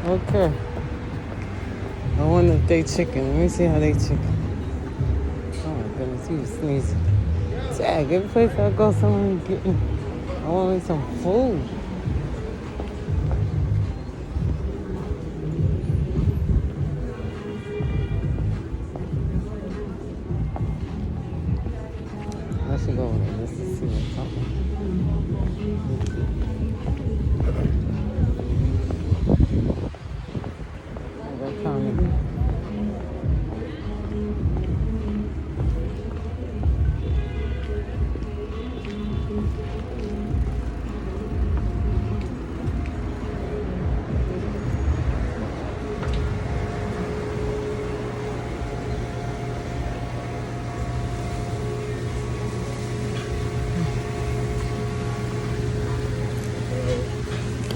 Okay. I wonder if they chicken. Let me see how they chicken. Oh my goodness, he was sneezing. Tag, every place I go, someone getting. I want me some food. I should go over there just to see what's up. They're coming.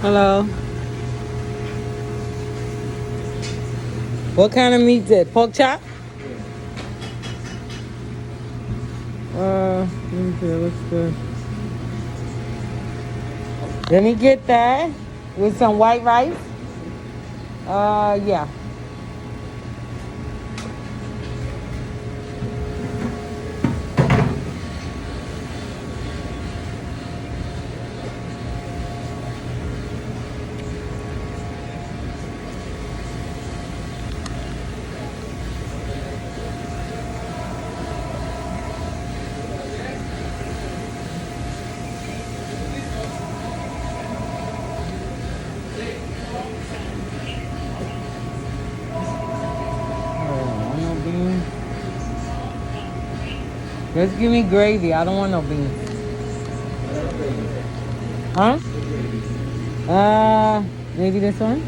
Hello. What kind of meat is it? Pork chop? Let me see. What's good? Let me get that with some white rice. Yeah. No beans. Just give me gravy. I don't want no beans. Huh? Maybe this one?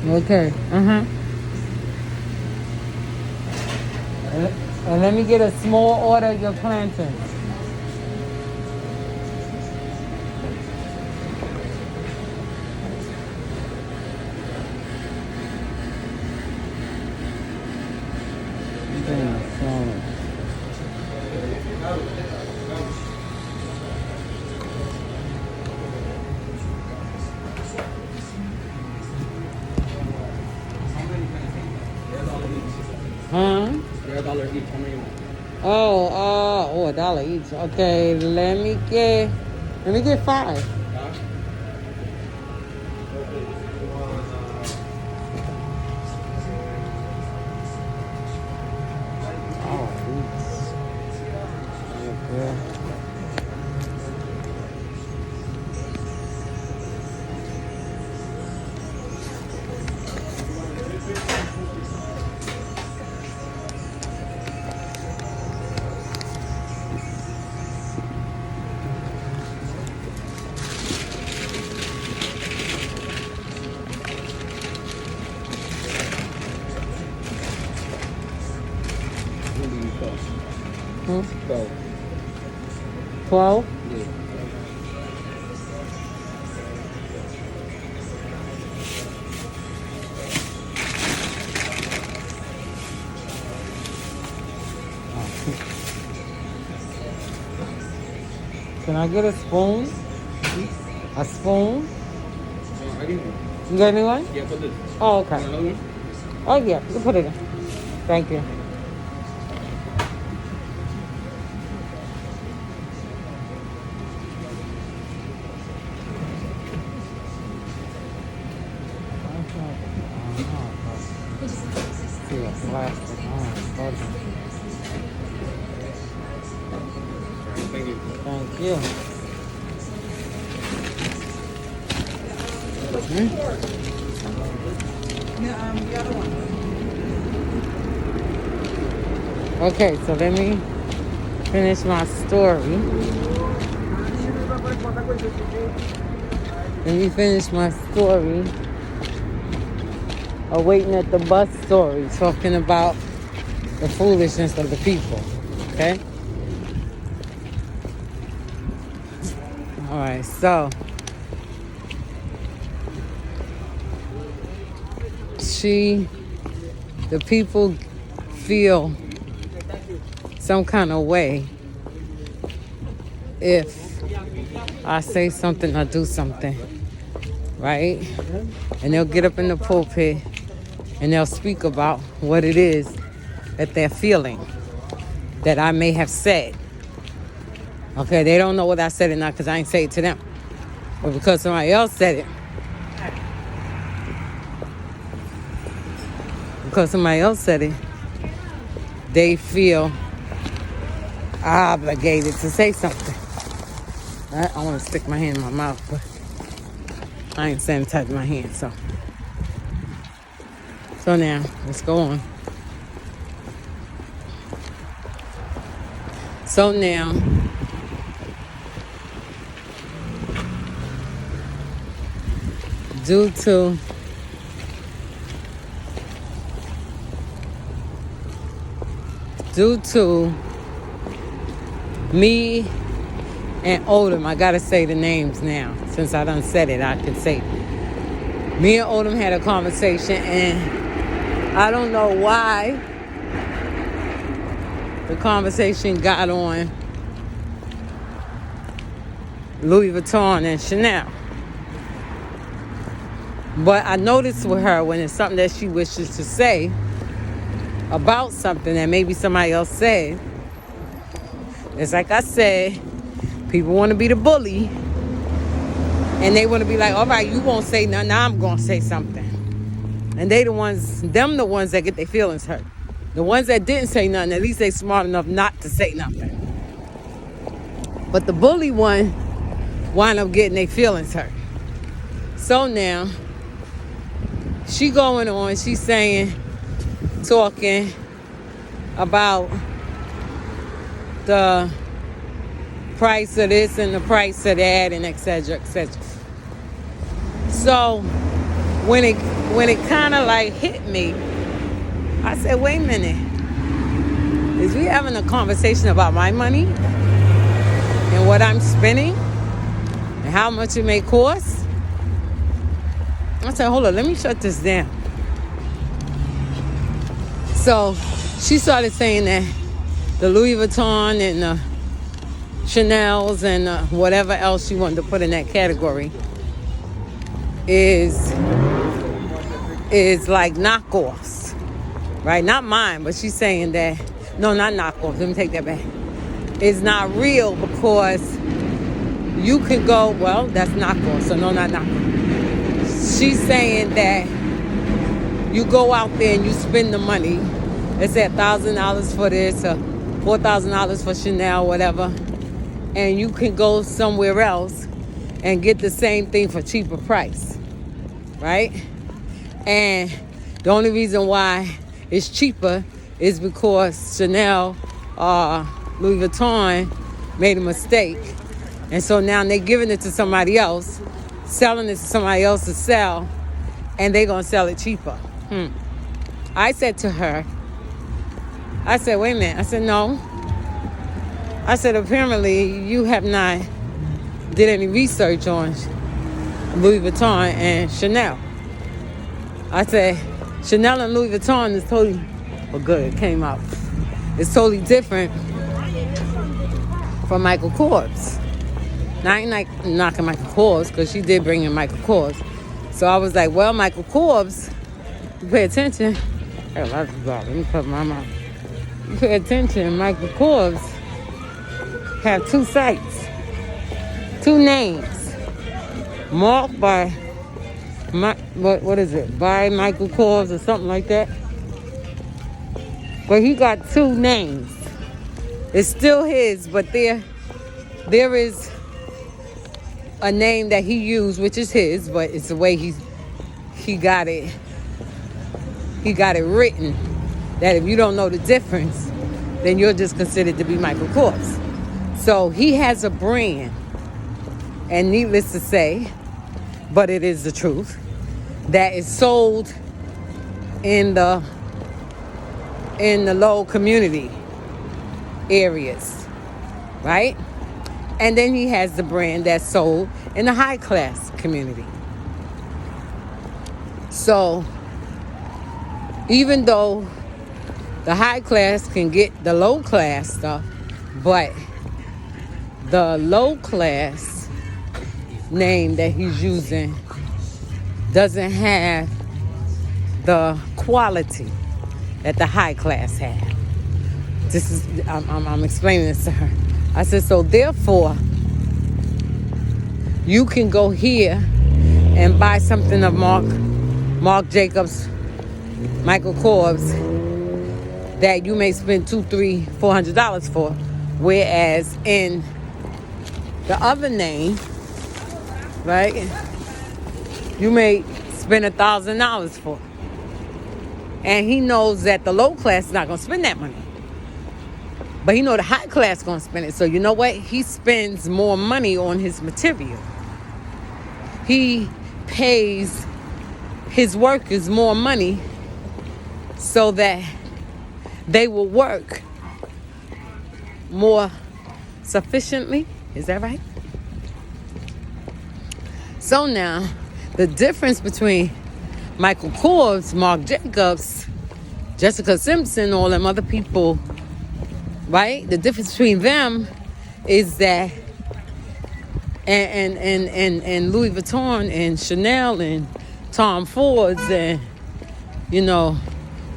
Okay. And let me get a small order of your plantains. Huh? They're $1 each. How many? Oh, $1 each. Okay, let me get 5. Oh, each. Yeah. What do you cost? 12. 12? Yeah. Can I get a spoon? A spoon? I need one. You got anyone? Yeah, put this. Oh, okay. Another one? Oh, yeah. You can put it in. Thank you. Plastic. Thank you. Thank you. The other one. Okay, so let me finish my story. Let me finish my story of waiting at the bus story, talking about the foolishness of the people. Okay? All right, so the people feel some kind of way if I say something or do something, right? And they'll get up in the pulpit and they'll speak about what it is that they're feeling that I may have said. Okay, they don't know what I said or not because I ain't say it to them. But because somebody else said it, they feel obligated to say something. I want to stick my hand in my mouth, but I ain't sanitizing my hand, so. So now, let's go on. So now, due to me and Odom, I gotta say the names now. Since I done said it, I can say it. Me and Odom had a conversation, and I don't know why the conversation got on Louis Vuitton and Chanel. But I noticed with her when it's something that she wishes to say about something that maybe somebody else said, it's like I said, people want to be the bully, and they want to be like, all right, you won't say nothing, now I'm going to say something. And the ones that get their feelings hurt. The ones that didn't say nothing, at least they smart enough not to say nothing. But the bully one wind up getting their feelings hurt. So now, she going on, she's saying, talking about the price of this and the price of that and et cetera, et cetera. So when it kind of like hit me, I said, wait a minute. Is we having a conversation about my money and what I'm spending and how much it may cost? I said, hold on, let me shut this down. So she started saying that the Louis Vuitton and the Chanel's and whatever else she wanted to put in that category is like knockoffs, right? Not mine, but she's saying that, no, not knockoffs, let me take that back. It's not real because you can go, well, that's knockoff, so no, not knockoff. She's saying that you go out there and you spend the money. Let's say $1,000 for this or $4,000 for Chanel, whatever. And you can go somewhere else and get the same thing for cheaper price, right? And the only reason why it's cheaper is because Chanel or Louis Vuitton made a mistake. And so now they're giving it to somebody else, selling it to somebody else to sell, and they're going to sell it cheaper. I said to her, I said, wait a minute. I said, no. I said, apparently you have not did any research on Louis Vuitton and Chanel. I said, Chanel and Louis Vuitton is totally, well, good, it came out. It's totally different from Michael Kors. Now, I ain't like knocking Michael Kors because she did bring in Michael Kors. So I was like, well, Michael Kors, you pay attention. Let me put my mouth. You pay attention, Michael Kors have two sites, two names, marked by, what is it, by Michael Kors or something like that. But he got two names. It's still his, but there is a name that he used, which is his, but it's the way he got it. He got it written that if you don't know the difference, then you're just considered to be Michael Kors. So he has a brand, and needless to say, but it is the truth, that is sold in the in the low community areas, right? And then he has the brand that's sold in the high class community. So even though the high class can get the low class stuff, but the low class name that he's using doesn't have the quality that the high class have. I'm explaining this to her. I said, so therefore, you can go here and buy something of Marc Jacobs, Michael Kors, that you may spend $200, $300, $400 for, whereas in the other name, right, you may spend $1,000 for. And he knows that the low class is not going to spend that money. But he know the high class going to spend it. So you know what? He spends more money on his material. He pays his workers more money so that they will work more sufficiently. Is that right? So now, the difference between Michael Kors, Marc Jacobs, Jessica Simpson, all them other people, right? The difference between them is that, and Louis Vuitton and Chanel and Tom Ford's and, you know,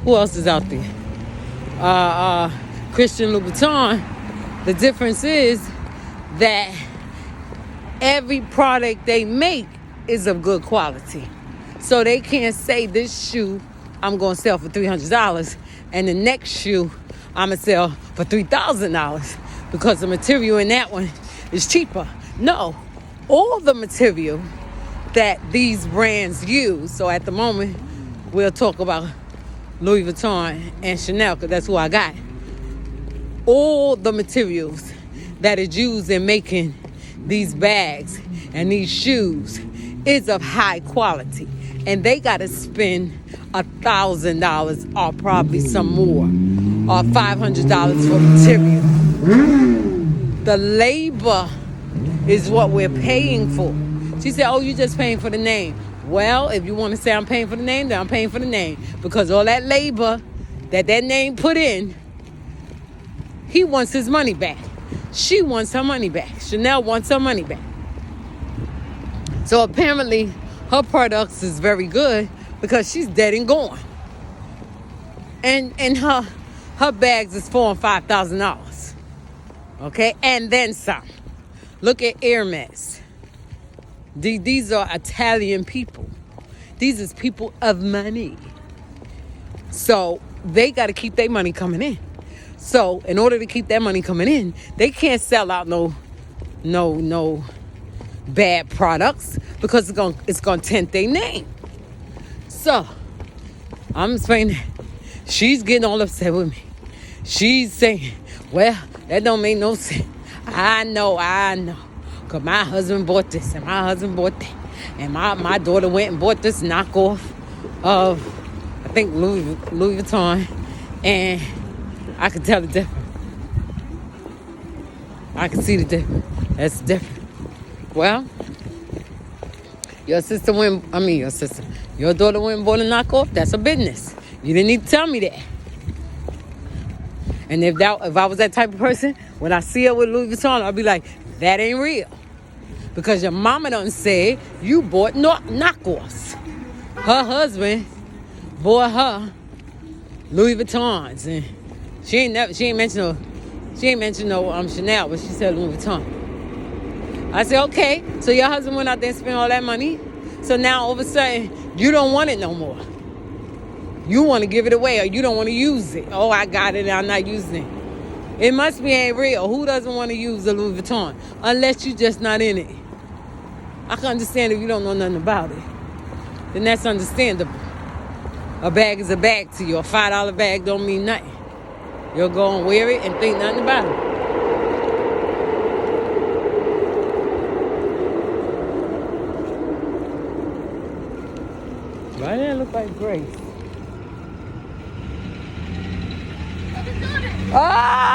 who else is out there? Christian Louboutin. The difference is that every product they make is of good quality. So they can't say this shoe I'm going to sell for $300 and the next shoe I'm going to sell for $3,000 because the material in that one is cheaper. No, all the material that these brands use, so at the moment we'll talk about Louis Vuitton and Chanel because that's who I got. All the materials that is used in making these bags and these shoes is of high quality. And they got to spend $1,000 or probably some more, or $500 for material. The labor is what we're paying for. She said, oh, you're just paying for the name. Well, if you want to say I'm paying for the name, then I'm paying for the name. Because all that labor that name put in, he wants his money back. She wants her money back. Chanel wants her money back. So apparently, her products is very good because she's dead and gone. And her bags is $4,000 and $5,000. Okay? And then some. Look at Hermes. These are Italian people. These is people of money. So they got to keep their money coming in. So in order to keep that money coming in, they can't sell out no bad products because it's gonna tint their name. So I'm explaining. She's getting all upset with me. She's saying, well, that don't make no sense. I know. Because my husband bought this and my husband bought that. And my daughter went and bought this knockoff of, I think, Louis Vuitton. And I could tell the difference. I can see the difference. That's different. Well, your daughter went and bought a knockoff. That's a business. You didn't need to tell me that. And if I was that type of person, when I see her with Louis Vuitton, I'll be like, that ain't real. Because your mama done said you bought knockoffs. Her husband bought her Louis Vuittons. And she ain't mentioned no Chanel, but she said Louis Vuitton. I said, okay, so your husband went out there and spent all that money. So now all of a sudden, you don't want it no more. You want to give it away or you don't want to use it. Oh, I got it and I'm not using it. It must be ain't real. Who doesn't want to use a Louis Vuitton? Unless you just not in it. I can understand if you don't know nothing about it. Then that's understandable. A bag is a bag to you. A $5 bag don't mean nothing. You'll go and wear it and think nothing about it. Why did it look like Grace? Ah!